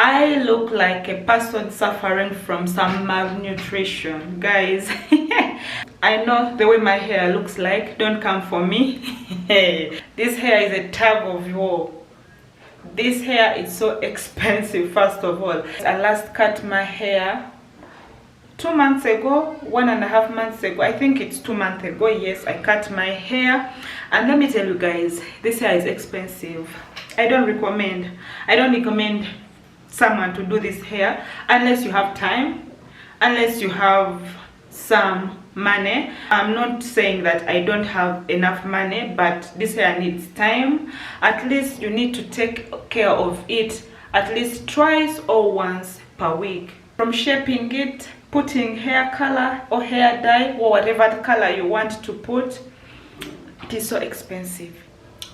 I look like a person suffering from some malnutrition, guys. I know the way my hair looks like. Don't come for me. This hair is a tug of war. This hair is so expensive. First of all, I last cut my hair 2 months ago, 1.5 months ago. I think it's 2 months ago. Yes, I cut my hair, and let me tell you guys, this hair is expensive. I don't recommend someone to do this hair unless you have time, unless you have some money. I'm not saying that I don't have enough money, but this hair needs time. At least you need to take care of it at least twice or once per week. From shaping it, putting hair color or hair dye or whatever the color you want to put, it is so expensive.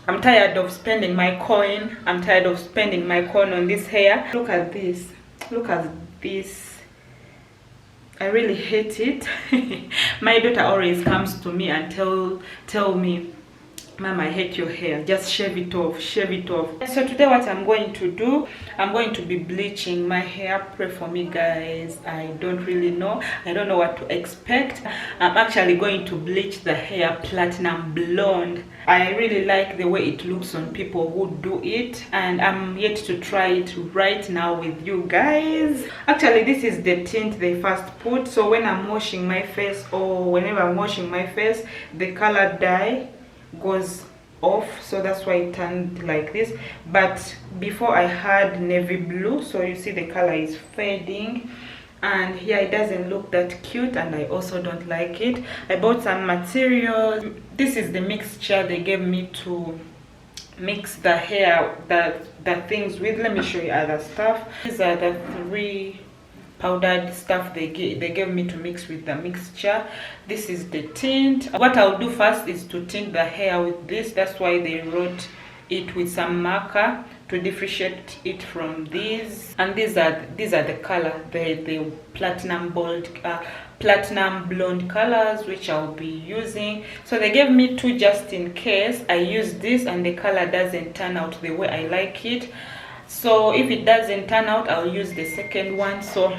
I'm tired of spending my coin. I'm tired of spending my coin on this hair. Look at this. Look at this. I really hate it. My daughter always comes to me and tell me, Mom, I hate your hair. Just shave it off, shave it off. So today what I'm going to do, I'm going to be bleaching my hair. Pray for me, guys. I don't really know. I don't know what to expect. I'm actually going to bleach the hair platinum blonde. I really like the way it looks on people who do it, and I'm yet to try it right now with you guys. Actually, this is the tint they first put. So when I'm washing my face, or whenever I'm washing my face, the color dye goes off, so that's why it turned like this. But before I had navy blue, so you see the color is fading, and here it doesn't look that cute, and I also don't like it. I bought some materials. This is the mixture they gave me to mix the hair, the things with. Let me show you other stuff. These are the 3 powdered stuff they gave me to mix with the mixture. This is the tint. What I'll do first is to tint the hair with this. That's why they wrote it with some marker to differentiate it from these. And these are the color, the platinum blonde colors, which I'll be using. So they gave me 2 just in case I use this and the color doesn't turn out the way I like it. So if it doesn't turn out, I'll use the second one. So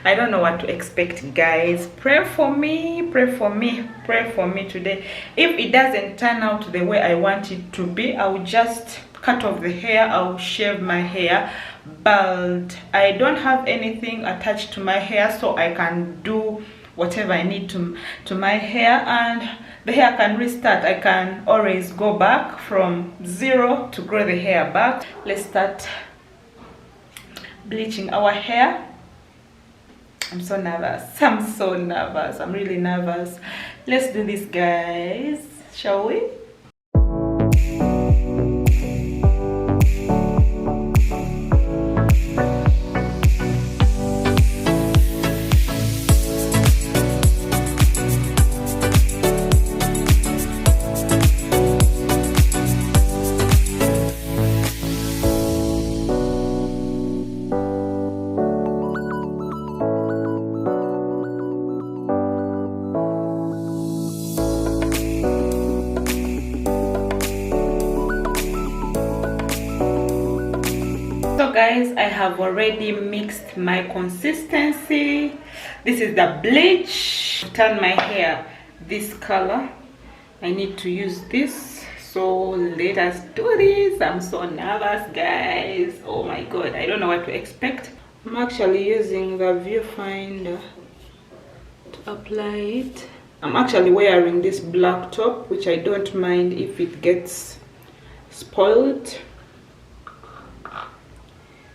I don't know what to expect, guys. Pray for me, pray for me, pray for me today. If it doesn't turn out the way I want it to be, I'll just cut off the hair. I'll shave my hair bald. I don't have anything attached to my hair, so I can do whatever I need to my hair, and the hair can restart. I can always go back from 0 to grow the hair back. Let's start bleaching our hair. I'm so nervous. I'm so nervous. I'm really nervous. Let's do this, guys. Shall we? So guys, I have already mixed my consistency. This is the bleach. Turn my hair this color. I need to use this. So let us do this. I'm so nervous, guys. Oh my god, I don't know what to expect. I'm actually using the viewfinder to apply it. I'm actually wearing this black top, which I don't mind if it gets spoiled.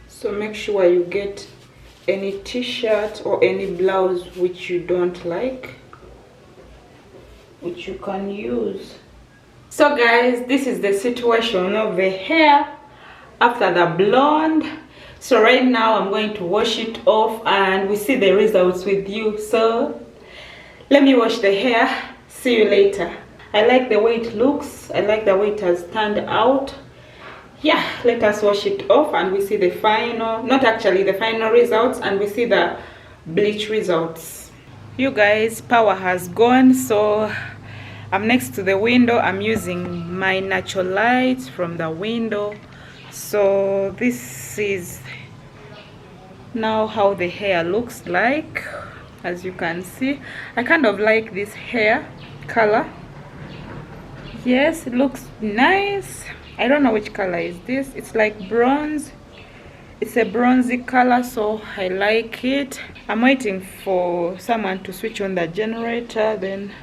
So make sure you get any t-shirt or any blouse which you don't like, which you can use. So guys, this is the situation of the hair after the blonde. So right now I'm going to wash it off and we see the results with you. So let me wash the hair. See you later. I like the way it looks. I like the way it has turned out. Yeah, let us wash it off and we see the final, not actually the final results, and we see the bleach results. You guys, power has gone, so I'm next to the window. I'm using my natural light from the window. So this is now how the hair looks like. As you can see, I kind of like this hair color. Yes, it looks nice. I don't know which color is this. It's like bronze. It's a bronzy color, so I like it. I'm waiting for someone to switch on the generator, then,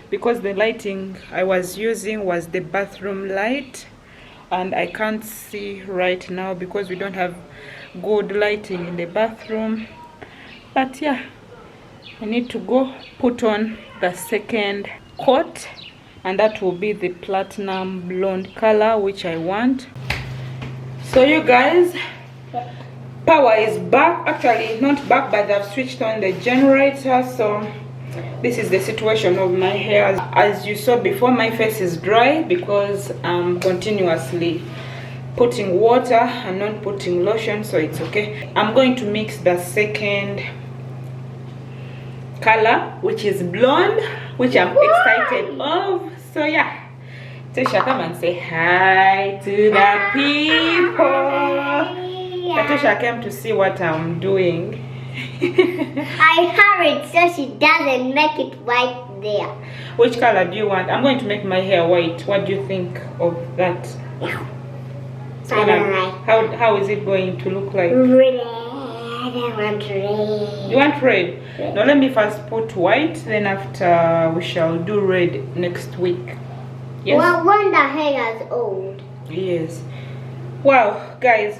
because the lighting I was using was the bathroom light, and I can't see right now because we don't have good lighting in the bathroom. But yeah, I need to go put on the second coat, and that will be the platinum blonde color which I want. So you guys, power is back. Actually not back, but I've switched on the generator. So this is the situation of my hair. As you saw before, my face is dry because I'm continuously putting water and not putting lotion, so it's okay. I'm going to mix the second color, which is blonde, which I'm excited of. So yeah, Tasha, come and say hi to the people. Katusha came to see what I'm doing. I hurried so she doesn't make it white there. Which color do you want? I'm going to make my hair white. What do you think of that? I don't like. How is it going to look like? Red. I want red. You want red? Red. Now let me first put white, then after we shall do red next week. Yes? Well, when the hair is old. Yes. Wow, guys.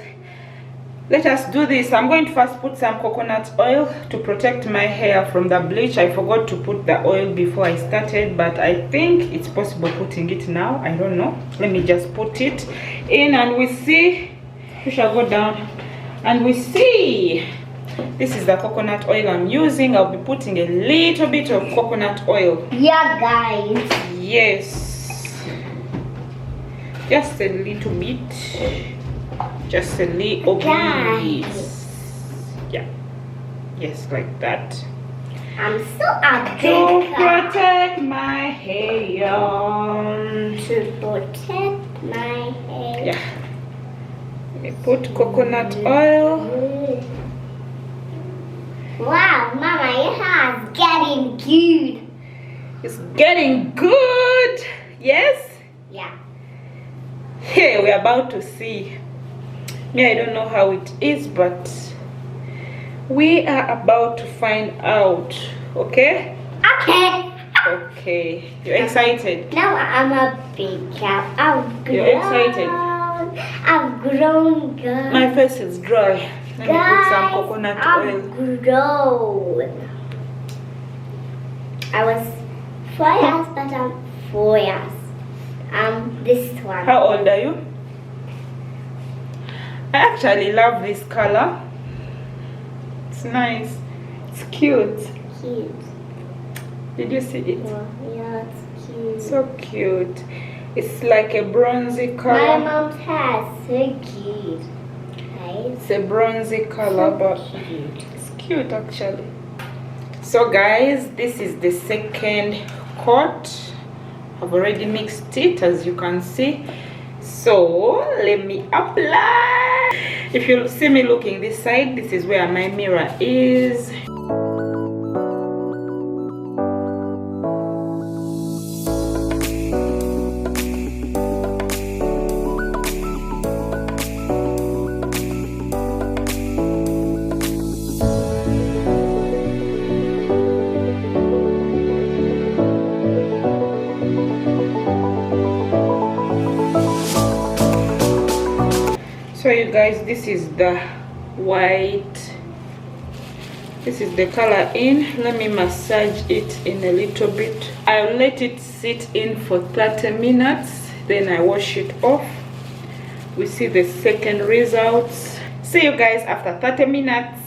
Let us do this. I'm going to first put some coconut oil to protect my hair from the bleach. I forgot to put the oil before I started, but I think it's possible putting it now. I don't know. Let me just put it in and we see. We shall go down and we see. This is the coconut oil I'm using. I'll be putting a little bit of coconut oil. Yeah, guys. Yes. Just a little bit. Just a little bit. Yeah. Yes, like that. I'm so upset. To protect my hair. To protect my hair. Yeah. Let me put coconut oil. Wow, Mama, your hair is getting good. It's getting good. Yes? Yeah. Hey, we're about to see. Me, I don't know how it is, but we are about to find out. Okay? Okay. Okay. You're excited? Now I'm a big girl. I've grown. You're excited? I've grown, guys. My face is dry. Let me put some coconut oil. I've grown. I was 4 years, but I'm 4 years. This one. How old are you? I actually love this color. It's nice. It's cute. Cute. Did you see it? Yeah, it's cute. So cute. It's like a bronzy color. My mom's hair is so cute. Right? It's a bronzy color, So but cute. it's cute actually. So guys, this is the second coat. I've already mixed it, as you can see. So let me apply. If you see me looking this side, this is where my mirror is. So you guys, this is the white, this is the color in. Let me massage it in a little bit. I'll let it sit in for 30 minutes, then I wash it off. We see the second results. See you guys after 30 minutes.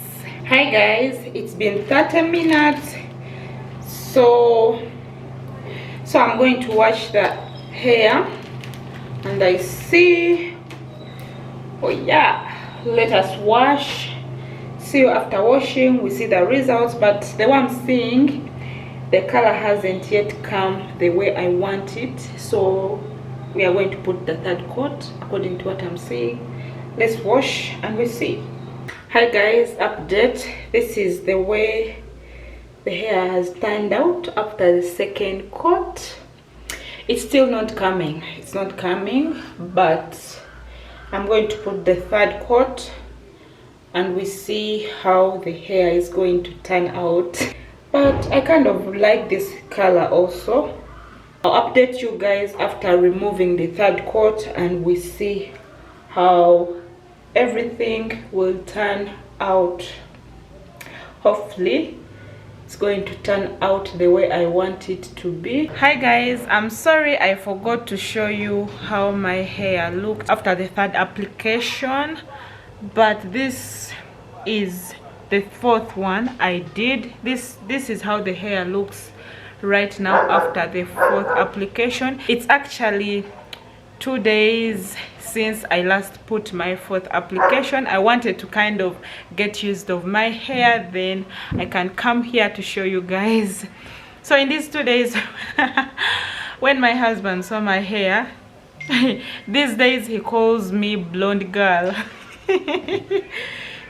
Hi guys, it's been 30 minutes. So I'm going to wash the hair, and I see. Oh yeah, let us wash. See you after washing. We see the results, but the way I'm seeing, the color hasn't yet come the way I want it. So we are going to put the third coat according to what I'm seeing. Let's wash and we see. Hi guys, update. This is the way the hair has turned out after the second coat. It's still not coming, it's not coming, but I'm going to put the third coat and we see how the hair is going to turn out. But I kind of like this color also. I'll update you guys after removing the third coat and we see how everything will turn out. Hopefully it's going to turn out the way I want it to be. Hi guys, I'm sorry I forgot to show you how my hair looked after the third application, but this is the fourth one I did. This is how the hair looks right now after the fourth application. It's actually 2 days since I last put my fourth application. I wanted to kind of get used of my hair, then I can come here to show you guys. So in these 2 days when my husband saw my hair these days he calls me blonde girl.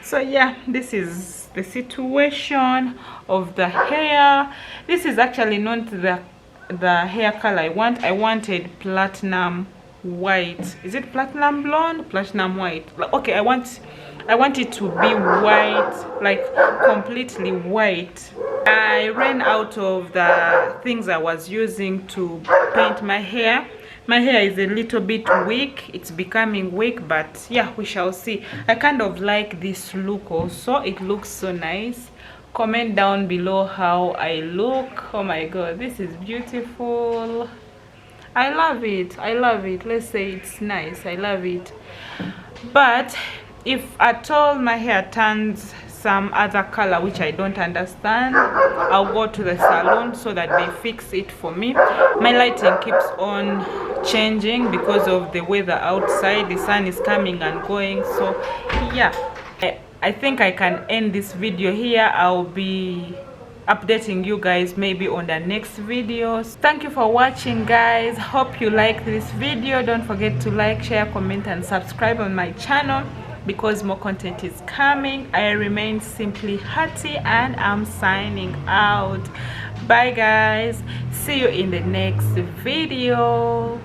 So yeah, this is the situation of the hair. This is actually not the hair color I want. I wanted platinum white. Is it platinum blonde? Platinum white. Okay, I want it to be white, like completely white. I ran out of the things I was using to paint my hair. My hair is a little bit weak, it's becoming weak, but yeah, we shall see. I kind of like this look also. It looks so nice. Comment down below how I look. Oh my god, this is beautiful. I love it, I love it. Let's say it's nice, I love it. But if at all my hair turns some other color which I don't understand, I'll go to the salon so that they fix it for me. My lighting keeps on changing because of the weather outside. The sun is coming and going, so yeah, I think I can end this video here. I'll be updating you guys maybe on the next videos. Thank you for watching guys. Hope you like this video. Don't forget to like, share, comment and subscribe on my channel because more content is coming. I remain Simply Hattie and I'm signing out. Bye guys, see you in the next video.